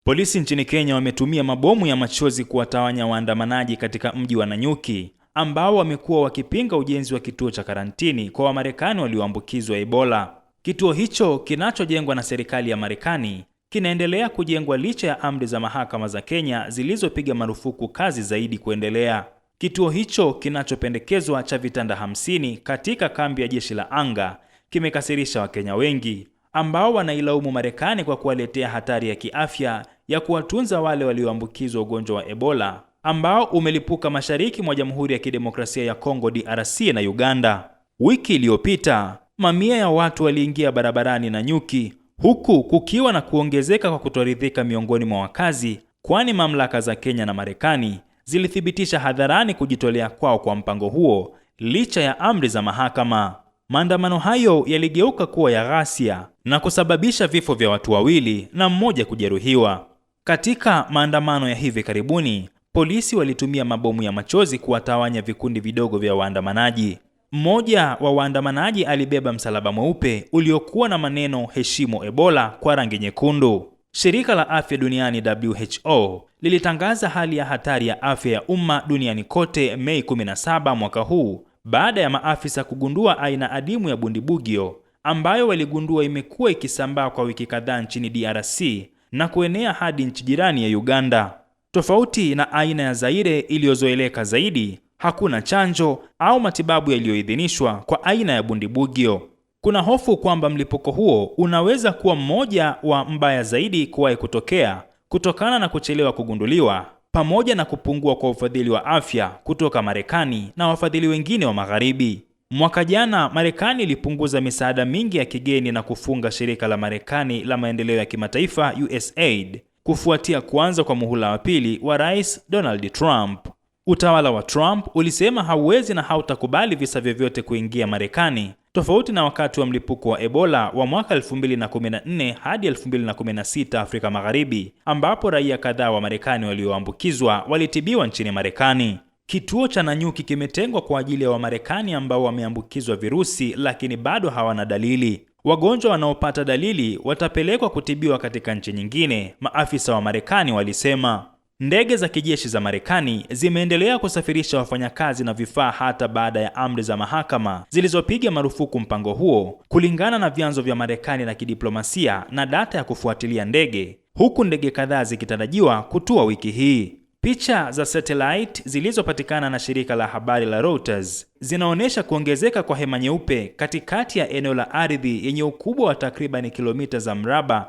Polisi nchini Kenya wametumia mabomu ya machozi kuwatawanya waandamanaji katika mji wa Nanyuki ambao wamekuwa wakipinga ujenzi wa kituo cha karantini kwa Wamarekani walioambukizwa Ebola. Kituo hicho kinachojengwa na serikali ya Marekani kinaendelea kujengwa licha ya amri za mahakama za Kenya zilizopiga marufuku kazi zaidi kuendelea. Kituo hicho kinachopendekezwa cha vitanda 50 katika kambi ya jeshi la anga kimekasirisha Wakenya wengi ambao wanailaumu Marekani kwa kuwaletea hatari ya kiafya ya kuwatunza wale walioambukizwa ugonjwa wa Ebola ambao umelipuka mashariki mwa Jamhuri ya Kidemokrasia ya Kongo DRC na Uganda. Wiki iliyopita, mamia ya watu waliingia barabarani Nanyuki, huku kukiwa na kuongezeka kwa kutoridhika miongoni mwa wakazi, kwani mamlaka za Kenya na Marekani zilithibitisha hadharani kujitolea kwao kwa mpango huo licha ya amri za mahakama. Maandamano hayo yaligeuka kuwa ya ghasia na kusababisha vifo vya watu wawili na mmoja kujeruhiwa. Katika maandamano ya hivi karibuni, polisi walitumia mabomu ya machozi kuwatawanya vikundi vidogo vya waandamanaji. Mmoja wa waandamanaji alibeba msalaba mweupe uliokuwa na maneno heshimu Ebola kwa rangi nyekundu. Shirika la Afya Duniani WHO lilitangaza hali ya hatari ya afya ya umma duniani kote Mei 17 mwaka huu baada ya maafisa kugundua aina adimu ya bundibugyo ambayo waligundua imekuwa ikisambaa kwa wiki kadhaa nchini DRC na kuenea hadi nchi jirani ya Uganda. Tofauti na aina ya Zaire iliyozoeleka zaidi, hakuna chanjo au matibabu yaliyoidhinishwa kwa aina ya bundibugyo. Kuna hofu kwamba mlipuko huo unaweza kuwa mmoja wa mbaya zaidi kuwahi kutokea kutokana na kuchelewa kugunduliwa pamoja na kupungua kwa ufadhili wa afya kutoka Marekani na wafadhili wengine wa Magharibi. Mwaka jana, Marekani ilipunguza misaada mingi ya kigeni na kufunga shirika la Marekani la maendeleo ya kimataifa USAID kufuatia kuanza kwa muhula wa pili wa Rais Donald Trump. Utawala wa Trump ulisema hauwezi na hautakubali visa vyovyote kuingia Marekani, tofauti na wakati wa mlipuko wa Ebola wa mwaka 2014 hadi 2016 Afrika Magharibi, ambapo raia kadhaa wa Marekani walioambukizwa walitibiwa nchini Marekani. Kituo cha Nanyuki kimetengwa kwa ajili ya Wamarekani ambao wameambukizwa virusi lakini bado hawana dalili. Wagonjwa wanaopata dalili watapelekwa kutibiwa katika nchi nyingine, maafisa wa Marekani walisema. Ndege za kijeshi za Marekani zimeendelea kusafirisha wafanyakazi na vifaa hata baada ya amri za mahakama zilizopiga marufuku mpango huo, kulingana na vyanzo vya Marekani na kidiplomasia na data ya kufuatilia ndege, huku ndege kadhaa zikitarajiwa kutua wiki hii. Picha za satellite zilizopatikana na shirika la habari la Reuters zinaonyesha kuongezeka kwa hema nyeupe katikati ya eneo la ardhi yenye ukubwa wa takriban kilomita za mraba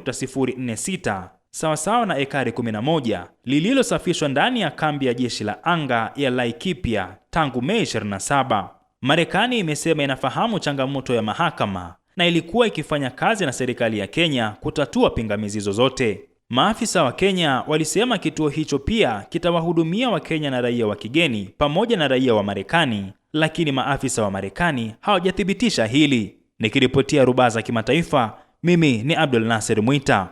0.046 sawasawa na ekari 11 lililosafishwa ndani ya kambi ya jeshi la anga ya Laikipia tangu Mei 27. Marekani imesema inafahamu changamoto ya mahakama na ilikuwa ikifanya kazi na serikali ya Kenya kutatua pingamizi zozote. Maafisa wa Kenya walisema kituo hicho pia kitawahudumia Wakenya na raia wa kigeni pamoja na raia wa Marekani, lakini maafisa wa Marekani hawajathibitisha hili. Nikiripotia Rubaza Kimataifa, mimi ni Abdul Nasser Mwita.